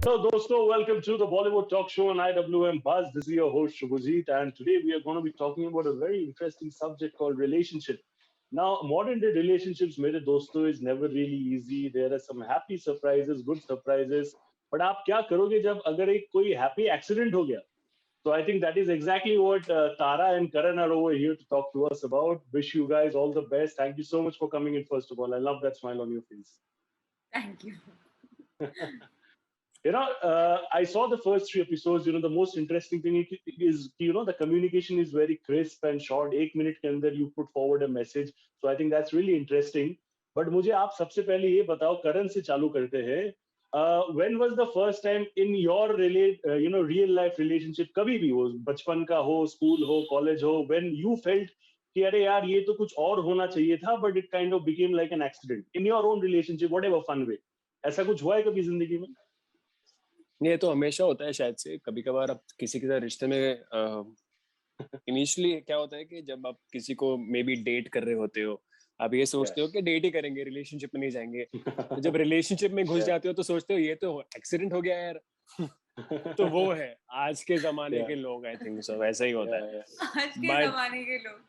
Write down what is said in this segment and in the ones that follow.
Hello, Dosto. Welcome to the Bollywood Talk Show on IWM Buzz. This is your host, Shubhajit, and today we are going to be talking about a very interesting subject called relationship. Now, modern day relationships, mere dosto, is never really easy. There are some happy surprises, good surprises. But आप क्या करोगे जब अगर एक कोई happy accident हो गया? So I think that is exactly what Tara and Karan are over here to talk to us about. Wish you guys all the best. Thank you so much for coming in. First of all, I love that smile on your face. Thank you. I saw the first three episodes. The most interesting thing is, the communication is very crisp and short. 1 minute के अंदर you put forward a message. So I think that's really interesting. But मुझे आप सबसे पहले ये बताओ, करण से चालू करते हैं. When was the first time in your real life relationship, कभी भी हो, बचपन का हो, स्कूल हो, कॉलेज हो, when you felt कि अरे यार ये तो कुछ और होना चाहिए था, but it kind of became like an accident in your own relationship, whatever fun way. ऐसा कुछ हुआ है कभी जिंदगी में? ये तो हमेशा होता है शायद से. कभी कभार आप किसी के साथ रिश्ते में इनिशियली क्या होता है कि जब आप किसी को मे बी डेट कर रहे होते हो, आप ये सोचते हो कि डेट ही करेंगे, रिलेशनशिप में नहीं जाएंगे. तो जब रिलेशनशिप में घुस जाते हो तो सोचते हो ये तो एक्सीडेंट हो गया यार. तो वो है आज के जमाने के लोग. आई थिंक सो वैसा ही होता है आज के जमाने के लोग.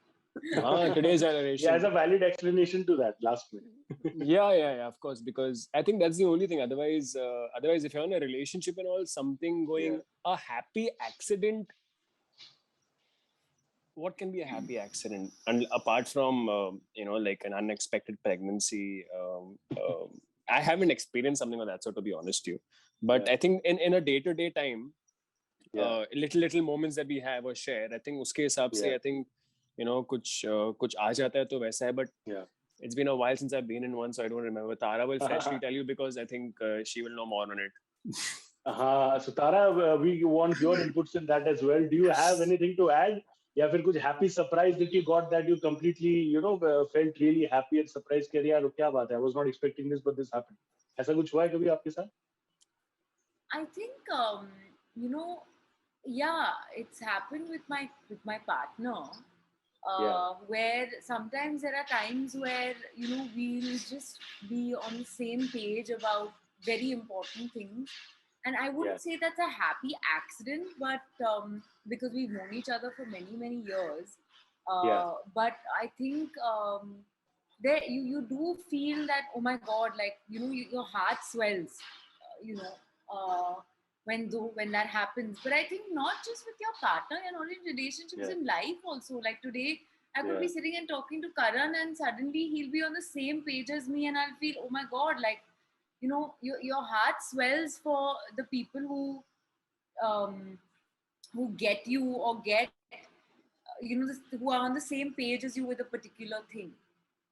Today's generation. Yeah, as a valid explanation to that last one. yeah, of course, because I think that's the only thing. Otherwise, if you're in a relationship and all, something going a happy accident. What can be a happy accident? And apart from like an unexpected pregnancy, I haven't experienced something like that. So to be honest, with you, but I think in a day-to-day time, little moments that we have or share, I think uske hisab se, I think. कुछ आ जाता है तो वैसा है, but it's been a while since I've been in one, so I don't remember. Tara will freshly tell you because I think she will know more on it. So Tara, we want your inputs in that as well. Do you have anything to add? या फिर कुछ happy surprise that you got that you completely felt really happy and surprised कि यार क्या बात है, I was not expecting this but this happened. ऐसा कुछ हुआ है कभी आपके साथ? I think it's happened with my partner. Where sometimes there are times where we'll just be on the same page about very important things, and I wouldn't say that's a happy accident, but because we've known each other for many years, but I think there you do feel that, oh my god, like your heart swells, when that happens. But I think not just with your partner, you're not in relationships, in life also. Like today, I could be sitting and talking to Karan, and suddenly he'll be on the same page as me, and I'll feel, oh my god, like your heart swells for the people who get you or get who are on the same page as you with a particular thing.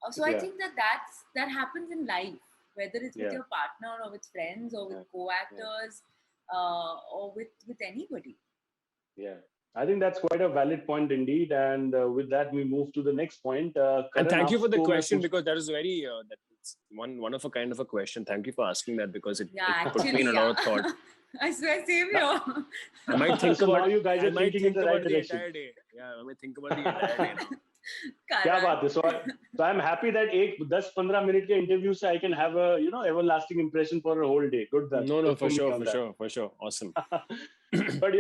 So I think that happens in life, whether it's with your partner or with friends or with co-actors. Or with anybody. Yeah, I think that's quite a valid point indeed. And with that, we move to the next point. And thank you for the question, because that is very that's one of a kind of a question. Thank you for asking that, because it put me in a lot of thought. I swear, same here. I might think about you guys are thinking in the right direction. Entire day. Yeah, I might think about the entire day now. क्या बात है. So I'm happy that 10-15 minute के interview से I can have a everlasting impression for a whole day. Good. No, for sure. Awesome. But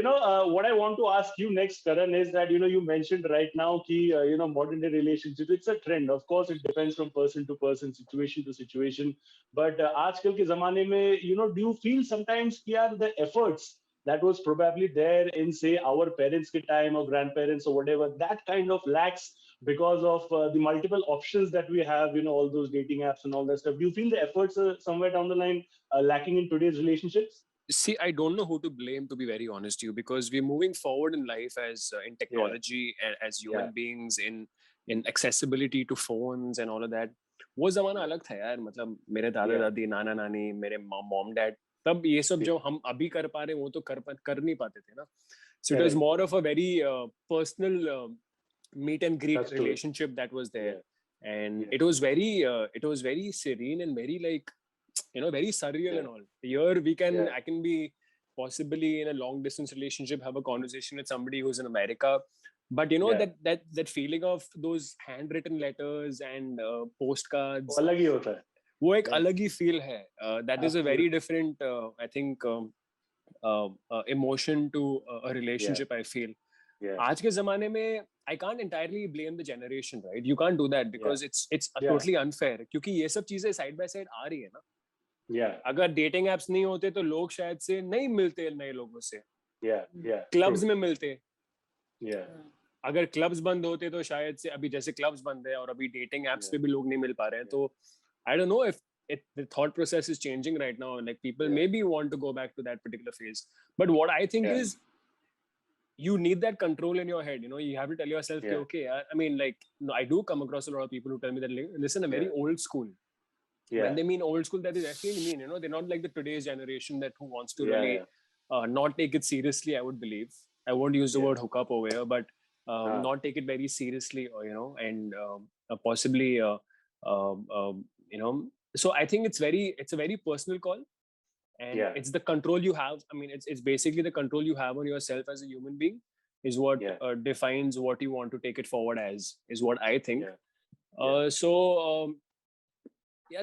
what I want to ask you next, Karan, is that you mentioned right now कि modern day relationship, it's a trend. Of course, it depends from person to person, situation to situation. But आजकल के ज़माने में do you feel sometimes कि यार the efforts that was probably there in, say, our parents' time or grandparents or whatever, that kind of lacks because of the multiple options that we have, all those dating apps and all that stuff. Do you feel the efforts are somewhere down the line lacking in today's relationships? See, I don't know who to blame, to be very honest with you, because we're moving forward in life as in technology, as human beings, in accessibility to phones and all of that. वो ज़माना अलग था यार. मतलब मेरे दादा दादी, नाना नानी, मेरे mom dad, तब ये सब जो हम अभी कर पा रहे हैं वो तो कर नहीं पाते थे ना. So it was more of a very personal meet and greet relationship that was there, and it was very serene and very like very surreal and all. Here I can be possibly in a long distance relationship, have a conversation with somebody who's in America, but that feeling of those handwritten letters and postcards, अलग ही होता है. वो एक अलग ही feel है. That is a very different I think emotion to a relationship. I feel Yeah. आज के ज़माने में I can't entirely blame the generation, right? You can't do that because it's totally unfair. क्योंकि ये सब चीजें side by side आ रही है ना. Yeah. अगर dating apps नहीं होते तो लोग शायद से नहीं मिलते नए लोगों से. Yeah. Clubs में मिलते. Yeah. अगर क्लब्स बंद होते तो शायद से अभी जैसे क्लब्स बंद है और अभी डेटिंग एप्स पे भी लोग नहीं मिल पा रहे हैं तो I don't know if the thought process is changing right now. Like people maybe want to go back to that particular phase. But what I think is you need that control in your head. You know, you have to tell yourself, okay, I mean, like, I do come across a lot of people who tell me that, listen, I'm very old school. When they mean old school, that is actually mean, you know, they're not like the today's generation that who wants to really not take it seriously, I would believe. I won't use the word hookup over here, but not take it very seriously, or, you know, and possibly, you know, so I think it's a very personal call. And it's the control you have. I mean, it's basically the control you have on yourself as a human being is what defines what you want to take it forward as, is what I think. So,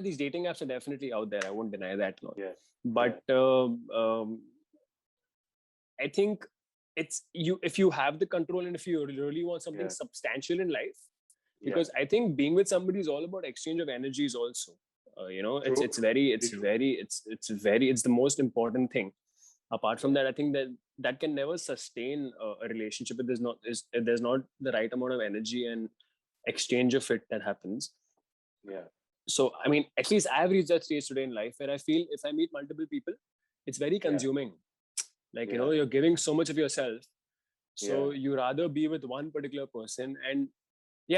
these dating apps are definitely out there. I won't deny that. But I think it's if you have the control and if you really want something substantial in life, because I think being with somebody is all about exchange of energies also. You know, it's the most important thing. Apart from that, I think that can never sustain a relationship if there's not the right amount of energy and exchange of it that happens. So I mean, at least I have reached that stage today in life where I feel if I meet multiple people, it's very consuming. Like, you know, you're giving so much of yourself, so you rather be with one particular person. And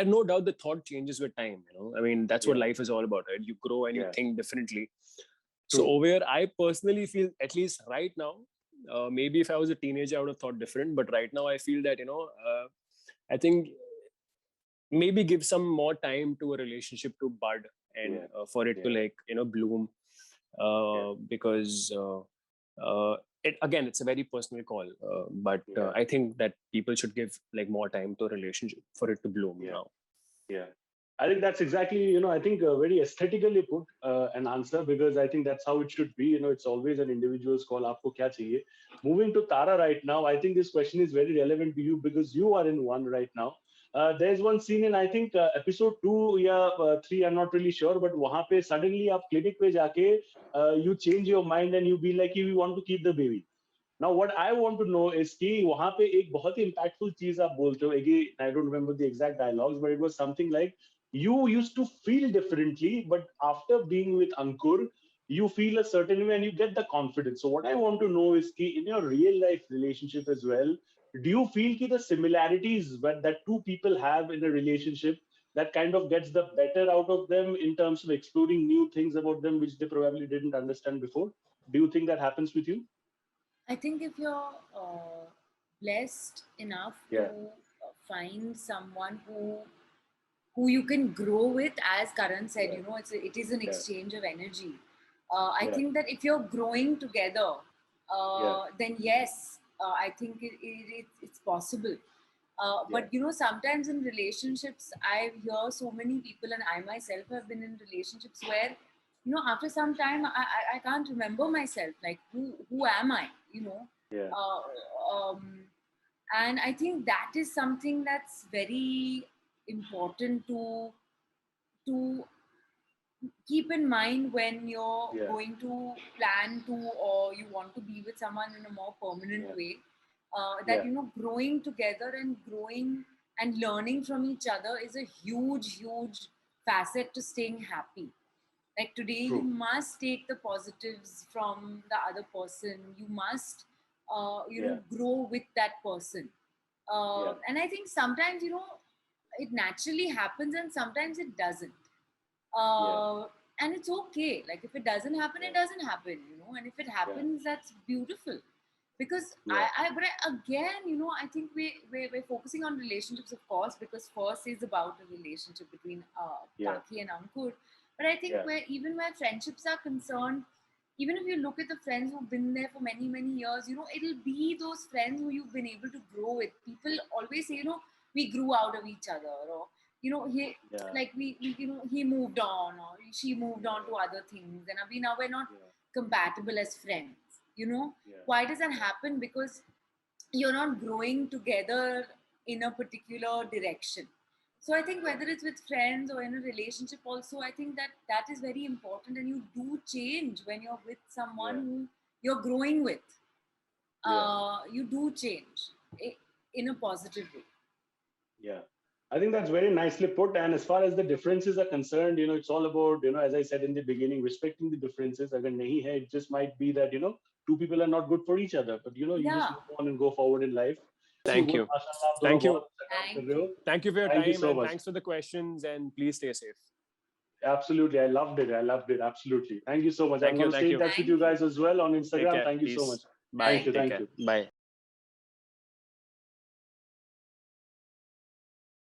no doubt the thought changes with time, you know. I mean, that's what life is all about, right? You grow and you think differently. So over here, I personally feel, at least right now, maybe if I was a teenager, I would have thought different. But right now, I feel that, you know, I think maybe give some more time to a relationship to bud and for it to, like, you know, bloom. Because it's a very personal call. But I think that people should give like more time to a relationship for it to bloom now. I think that's exactly, you know, I think very aesthetically put an answer, because I think that's how it should be. You know, it's always an individual's call. Aapko kya chahiye? Moving to Tara right now, I think this question is very relevant to you because you are in one right now. There's one scene in, I think, episode 2 or 3, I'm not really sure, but wahan pe suddenly aap clinic pe jaake you change your mind and you be like, you want to keep the baby. Now, what I want to know is कि वहाँ पे एक बहुत ही impactful चीज आप बोलते हो. Again, I don't remember the exact dialogues, but it was something like, you used to feel differently, but after being with Ankur, you feel a certain way and you get the confidence. So what I want to know is कि in your real life relationship as well, do you feel कि the similarities that two people have in a relationship, that kind of gets the better out of them in terms of exploring new things about them which they probably didn't understand before? Do you think that happens with you? I think if you're blessed enough to find someone who you can grow with, as Karan said, you know, it is an exchange of energy. I think that if you're growing together, then yes, I think it's possible. But, you know, sometimes in relationships, I hear so many people, and I myself have been in relationships where, you know, after some time, I can't remember myself. Like, who am I? You know? And I think that is something that's very important to keep in mind when you're going to plan to, or you want to be with someone in a more permanent way. That, you know, growing together and growing and learning from each other is a huge facet to staying happy. Like today, you must take the positives from the other person. You must, you know, grow with that person. And I think sometimes, you know, it naturally happens and sometimes it doesn't. And it's okay. Like if it doesn't happen, it doesn't happen, you know. And if it happens, that's beautiful. Because but again, you know, I think we're focusing on relationships, of course, because first is about the relationship between Taki and Ankur. But I think where friendships are concerned, even if you look at the friends who've been there for many, many years, you know, it'll be those friends who you've been able to grow with. People always say, you know, we grew out of each other, or, you know, like we you know, he moved on or she moved on to other things, and now we're not compatible as friends. You know, Yeah. why does that happen? Because you're not growing together in a particular direction. So I think whether it's with friends or in a relationship also, I think that is very important, and you do change when you're with someone who you're growing with. You do change in a positive way. Yeah. I think that's very nicely put. And as far as the differences are concerned, it's all about, as I said in the beginning, respecting the differences. Agar nahi hai, it just might be that, two people are not good for each other. But, you just move on and go forward in life. Thank you. Thank you. Thank you for your Thank you time, so and much. thanks for the questions, and please stay safe. Absolutely. I loved it. Absolutely. Thank you so much. I'm going to stay in touch with you guys as well on Instagram. Thank you so much. Bye. Thank you. Bye.